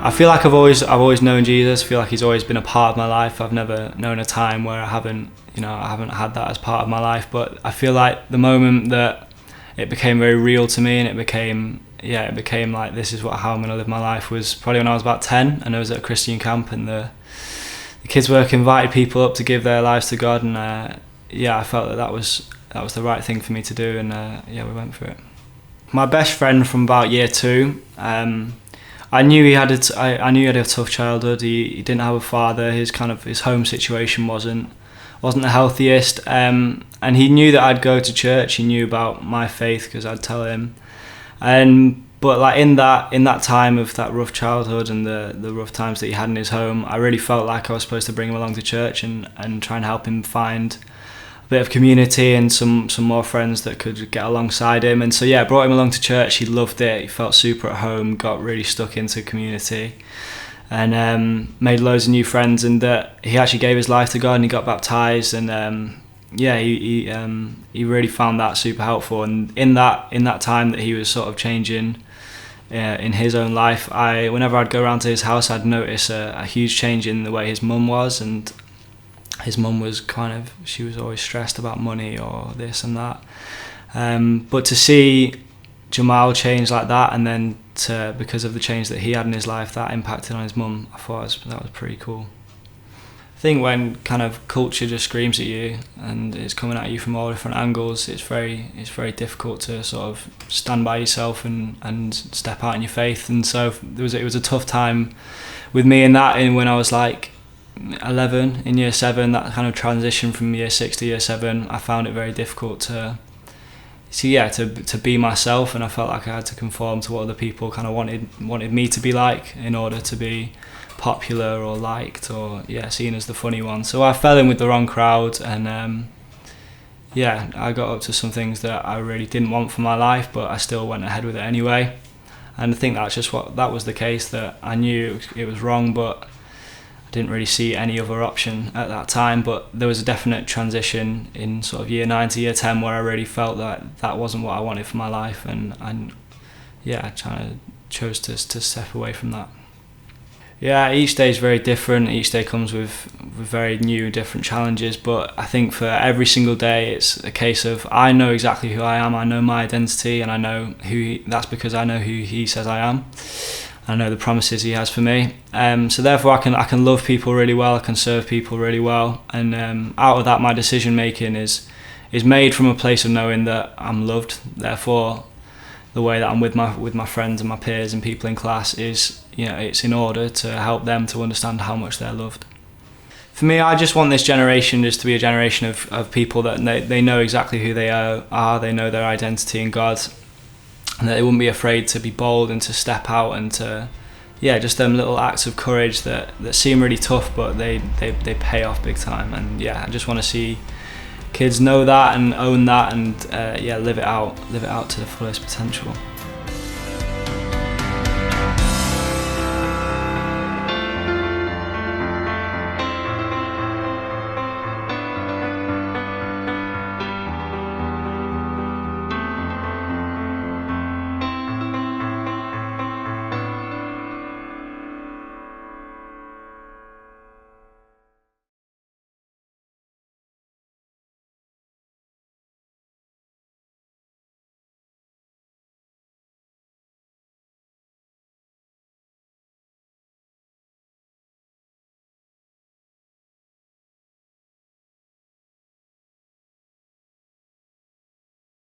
I feel like I've always known Jesus. I feel like he's always been a part of my life. I've never known a time where I haven't had that as part of my life. But I feel like the moment that it became very real to me, and it became like this is how I'm going to live my life, was probably when I was about 10, and I was at a Christian camp, and the kids work invited people up to give their lives to God, and I felt that was the right thing for me to do, and we went for it. My best friend from about year 2, I knew he had a tough childhood. He didn't have a father. His home situation wasn't the healthiest, and he knew that I'd go to church. He knew about my faith because I'd tell him, but like in that time of that rough childhood and the rough times that he had in his home, I really felt like I was supposed to bring him along to church and try and help him find a bit of community and some more friends that could get alongside him. And so I brought him along to church. He loved it. He felt super at home, got really stuck into community, and made loads of new friends. And he actually gave his life to God, and he got baptized, and he really found that super helpful. And in that time that he was sort of changing in his own life, whenever I'd go around to his house, I'd notice a huge change in the way his mum was. And his mum was she was always stressed about money or this and that, but to see Jamal change like that, and then because of the change that he had in his life, that impacted on his mum, I thought that was pretty cool. I think when culture just screams at you and it's coming at you from all different angles, it's very difficult to sort of stand by yourself and step out in your faith. And so it was a tough time with me in that, when I was like 11 in year 7, that kind of transition from year 6 to year 7, I found it very difficult to be myself, and I felt like I had to conform to what other people kind of wanted me to be like in order to be popular or liked or seen as the funny one. So I fell in with the wrong crowd, and I got up to some things that I really didn't want for my life, but I still went ahead with it anyway. And I think that was the case, that I knew it was wrong, but I didn't really see any other option at that time. But there was a definite transition in sort of year 9 to year 10 where I really felt that wasn't what I wanted for my life, and I chose to step away from that. Yeah, each day is very different. Each day comes with very new, different challenges. But I think for every single day, it's a case of I know exactly who I am. I know my identity, and I know that's because I know who he says I am. I know the promises he has for me. So therefore, I can love people really well. I can serve people really well. And out of that, my decision making is made from a place of knowing that I'm loved. Therefore, the way that I'm with my friends and my peers and people in class is, it's in order to help them to understand how much they're loved. For me, I just want this generation just to be a generation of people that they know exactly who they are. They know their identity in God, and that they wouldn't be afraid to be bold and to step out, and to just them little acts of courage that seem really tough, but they pay off big time. And I just want to see kids know that and own that, and live it out to the fullest potential.